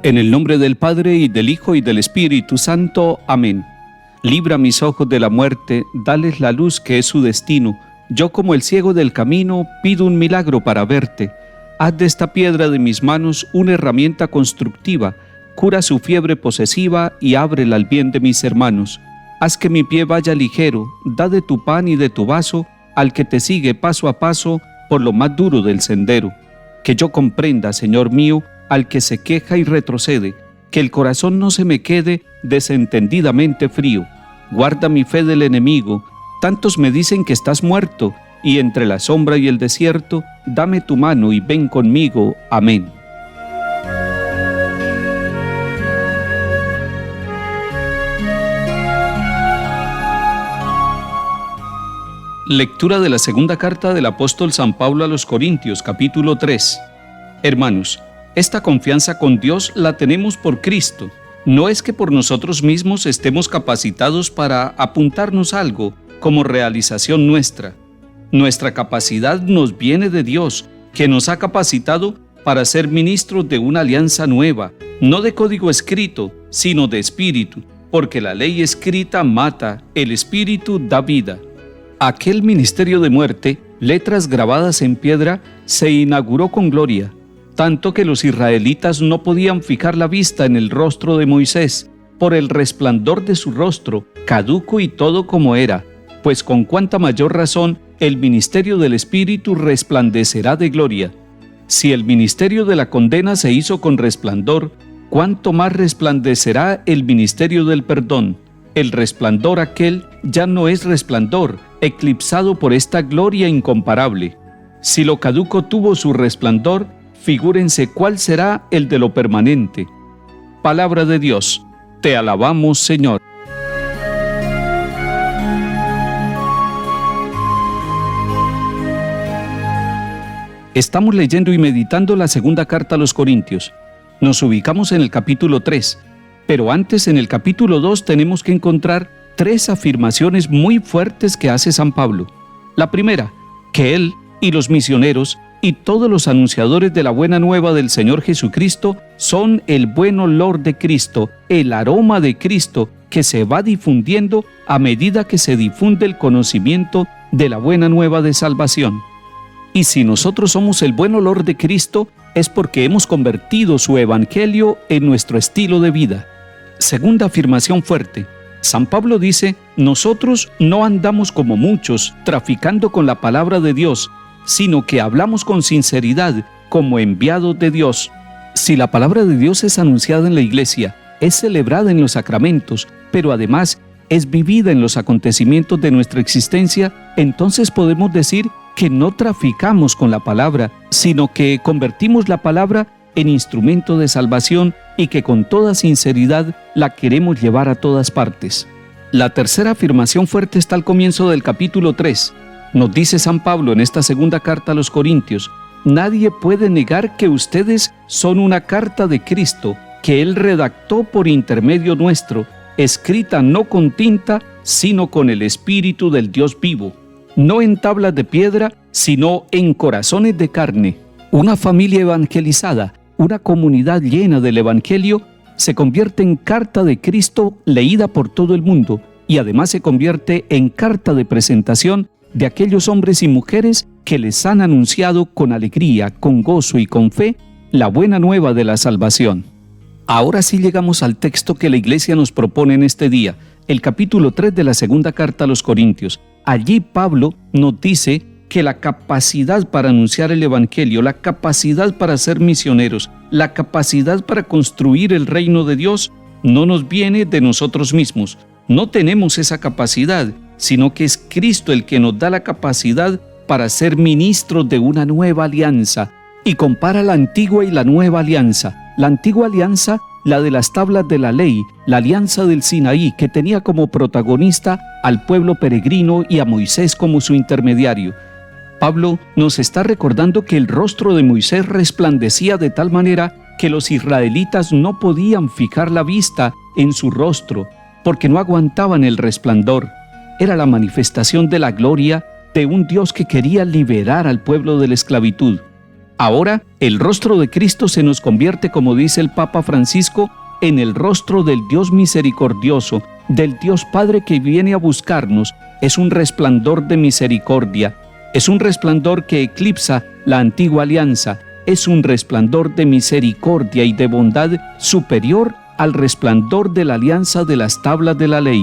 En el nombre del Padre, y del Hijo, y del Espíritu Santo. Amén. Libra mis ojos de la muerte, dales la luz que es su destino. Yo, como el ciego del camino, pido un milagro para verte. Haz de esta piedra de mis manos una herramienta constructiva. Cura su fiebre posesiva y ábrela al bien de mis hermanos. Haz que mi pie vaya ligero, da de tu pan y de tu vaso al que te sigue paso a paso por lo más duro del sendero. Que yo comprenda, Señor mío, al que se queja y retrocede, que el corazón no se me quede desentendidamente frío. Guarda mi fe del enemigo, tantos me dicen que estás muerto, y entre la sombra y el desierto, dame tu mano y ven conmigo. Amén. Lectura de la segunda carta del apóstol San Pablo a los Corintios, capítulo 3. Hermanos, esta confianza con Dios la tenemos por Cristo. No es que por nosotros mismos estemos capacitados para apuntarnos algo como realización nuestra. Nuestra capacidad nos viene de Dios, que nos ha capacitado para ser ministros de una alianza nueva, no de código escrito, sino de espíritu, porque la ley escrita mata, el espíritu da vida. Aquel ministerio de muerte, letras grabadas en piedra, se inauguró con gloria, tanto que los israelitas no podían fijar la vista en el rostro de Moisés, por el resplandor de su rostro, caduco y todo como era, pues con cuánta mayor razón el ministerio del Espíritu resplandecerá de gloria. Si el ministerio de la condena se hizo con resplandor, cuánto más resplandecerá el ministerio del perdón. El resplandor aquel ya no es resplandor, eclipsado por esta gloria incomparable. Si lo caduco tuvo su resplandor, figúrense cuál será el de lo permanente. Palabra de Dios. Te alabamos, Señor. Estamos leyendo y meditando la segunda carta a los Corintios. Nos ubicamos en el capítulo 3, pero antes en el capítulo 2 tenemos que encontrar 3 afirmaciones muy fuertes que hace San Pablo. La primera, que él y los misioneros y todos los anunciadores de la buena nueva del Señor Jesucristo son el buen olor de Cristo, el aroma de Cristo que se va difundiendo a medida que se difunde el conocimiento de la buena nueva de salvación. Y si nosotros somos el buen olor de Cristo, es porque hemos convertido su evangelio en nuestro estilo de vida. Segunda afirmación fuerte. San Pablo dice, nosotros no andamos como muchos, traficando con la palabra de Dios, sino que hablamos con sinceridad, como enviados de Dios. Si la palabra de Dios es anunciada en la iglesia, es celebrada en los sacramentos, pero además es vivida en los acontecimientos de nuestra existencia, entonces podemos decir que no traficamos con la palabra, sino que convertimos la palabra en instrumento de salvación y que con toda sinceridad la queremos llevar a todas partes. La tercera afirmación fuerte está al comienzo del capítulo 3. Nos dice San Pablo en esta segunda carta a los Corintios, nadie puede negar que ustedes son una carta de Cristo, que Él redactó por intermedio nuestro, escrita no con tinta, sino con el Espíritu del Dios vivo, no en tablas de piedra, sino en corazones de carne. Una familia evangelizada, una comunidad llena del Evangelio, se convierte en carta de Cristo leída por todo el mundo y además se convierte en carta de presentación de aquellos hombres y mujeres que les han anunciado con alegría, con gozo y con fe la buena nueva de la salvación. Ahora sí llegamos al texto que la Iglesia nos propone en este día, el capítulo 3 de la segunda carta a los Corintios. Allí Pablo nos dice que la capacidad para anunciar el Evangelio, la capacidad para ser misioneros, la capacidad para construir el reino de Dios, no nos viene de nosotros mismos. No tenemos esa capacidad, sino que es Cristo el que nos da la capacidad para ser ministros de una nueva alianza. Y compara la antigua y la nueva alianza. La antigua alianza, la de las tablas de la ley, la alianza del Sinaí, que tenía como protagonista al pueblo peregrino y a Moisés como su intermediario. Pablo nos está recordando que el rostro de Moisés resplandecía de tal manera que los israelitas no podían fijar la vista en su rostro, porque no aguantaban el resplandor. Era la manifestación de la gloria de un Dios que quería liberar al pueblo de la esclavitud. Ahora, el rostro de Cristo se nos convierte, como dice el Papa Francisco, en el rostro del Dios misericordioso, del Dios Padre que viene a buscarnos. Es un resplandor de misericordia, es un resplandor que eclipsa la antigua alianza, es un resplandor de misericordia y de bondad superior al resplandor de la alianza de las tablas de la ley.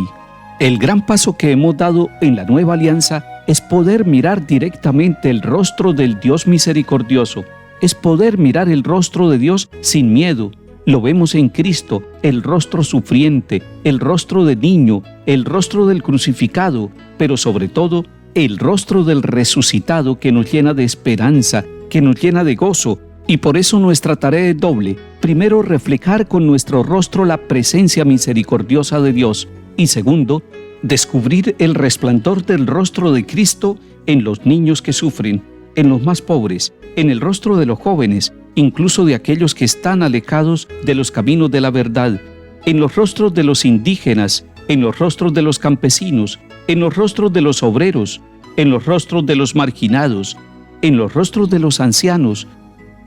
El gran paso que hemos dado en la nueva alianza es poder mirar directamente el rostro del Dios misericordioso, es poder mirar el rostro de Dios sin miedo. Lo vemos en Cristo, el rostro sufriente, el rostro de niño, el rostro del crucificado, pero sobre todo, el rostro del resucitado que nos llena de esperanza, que nos llena de gozo. Y por eso nuestra tarea es doble. Primero, reflejar con nuestro rostro la presencia misericordiosa de Dios. Y segundo, descubrir el resplandor del rostro de Cristo en los niños que sufren, en los más pobres, en el rostro de los jóvenes, incluso de aquellos que están alejados de los caminos de la verdad, en los rostros de los indígenas, en los rostros de los campesinos, en los rostros de los obreros, en los rostros de los marginados, en los rostros de los ancianos,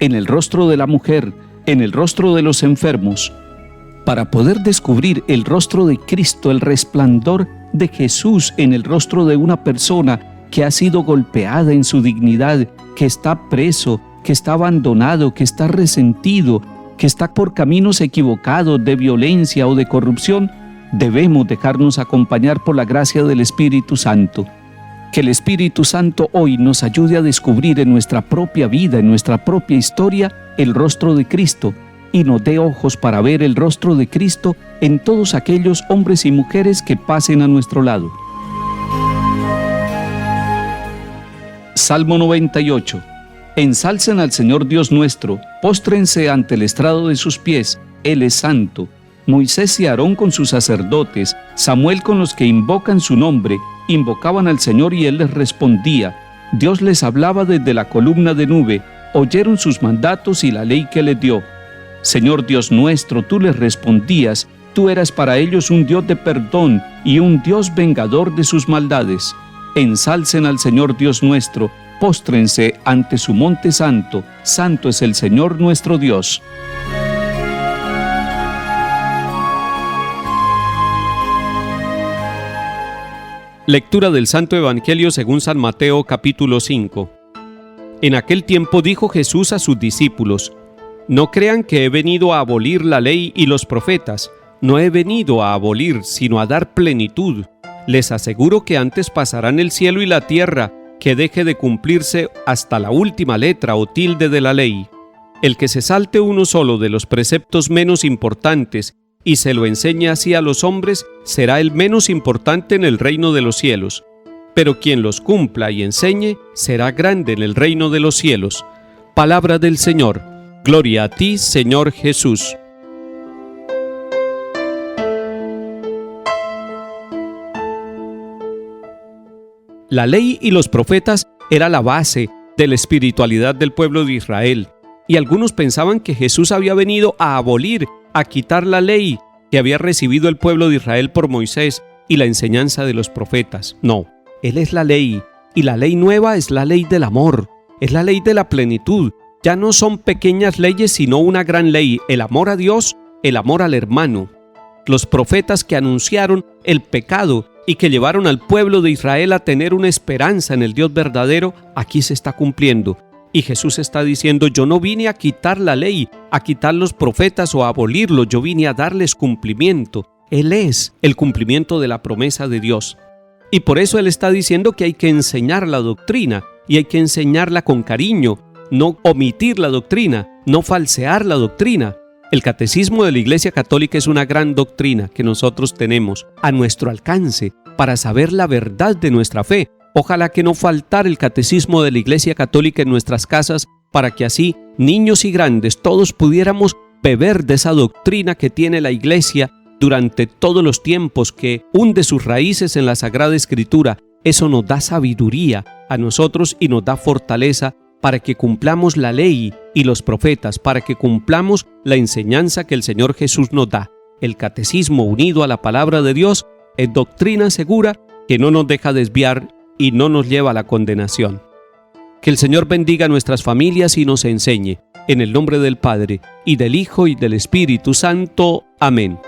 en el rostro de la mujer, en el rostro de los enfermos. Para poder descubrir el rostro de Cristo, el resplandor de Jesús en el rostro de una persona que ha sido golpeada en su dignidad, que está preso, que está abandonado, que está resentido, que está por caminos equivocados de violencia o de corrupción, debemos dejarnos acompañar por la gracia del Espíritu Santo. Que el Espíritu Santo hoy nos ayude a descubrir en nuestra propia vida, en nuestra propia historia, el rostro de Cristo, y nos dé ojos para ver el rostro de Cristo en todos aquellos hombres y mujeres que pasen a nuestro lado. Salmo 98. Ensalcen al Señor Dios nuestro, póstrense ante el estrado de sus pies, Él es santo. Moisés y Aarón con sus sacerdotes, Samuel con los que invocan su nombre, invocaban al Señor y Él les respondía. Dios les hablaba desde la columna de nube, oyeron sus mandatos y la ley que les dio. Señor Dios nuestro, tú les respondías, tú eras para ellos un Dios de perdón y un Dios vengador de sus maldades. Ensalcen al Señor Dios nuestro, póstrense ante su monte santo, santo es el Señor nuestro Dios. Lectura del Santo Evangelio según San Mateo, capítulo 5. En aquel tiempo dijo Jesús a sus discípulos: No crean que he venido a abolir la ley y los profetas. No he venido a abolir, sino a dar plenitud. Les aseguro que antes pasarán el cielo y la tierra, que deje de cumplirse hasta la última letra o tilde de la ley. El que se salte uno solo de los preceptos menos importantes y se lo enseñe así a los hombres, será el menos importante en el reino de los cielos. Pero quien los cumpla y enseñe, será grande en el reino de los cielos. Palabra del Señor. Gloria a ti, Señor Jesús. La ley y los profetas era la base de la espiritualidad del pueblo de Israel, y algunos pensaban que Jesús había venido a abolir, a quitar la ley que había recibido el pueblo de Israel por Moisés y la enseñanza de los profetas. No, Él es la ley, y la ley nueva es la ley del amor, es la ley de la plenitud. Ya no son pequeñas leyes, sino una gran ley, el amor a Dios, el amor al hermano. Los profetas que anunciaron el pecado y que llevaron al pueblo de Israel a tener una esperanza en el Dios verdadero, aquí se está cumpliendo. Y Jesús está diciendo: yo no vine a quitar la ley, a quitar los profetas o a abolirlos, yo vine a darles cumplimiento. Él es el cumplimiento de la promesa de Dios. Y por eso Él está diciendo que hay que enseñar la doctrina, y hay que enseñarla con cariño, no omitir la doctrina, no falsear la doctrina. El catecismo de la Iglesia Católica es una gran doctrina que nosotros tenemos a nuestro alcance para saber la verdad de nuestra fe. Ojalá que no faltara el catecismo de la Iglesia Católica en nuestras casas, para que así, niños y grandes, todos pudiéramos beber de esa doctrina que tiene la Iglesia durante todos los tiempos, que hunde sus raíces en la Sagrada Escritura. Eso nos da sabiduría a nosotros y nos da fortaleza para que cumplamos la ley y los profetas, para que cumplamos la enseñanza que el Señor Jesús nos da. El catecismo unido a la palabra de Dios es doctrina segura que no nos deja desviar y no nos lleva a la condenación. Que el Señor bendiga nuestras familias y nos enseñe. En el nombre del Padre, y del Hijo, y del Espíritu Santo. Amén.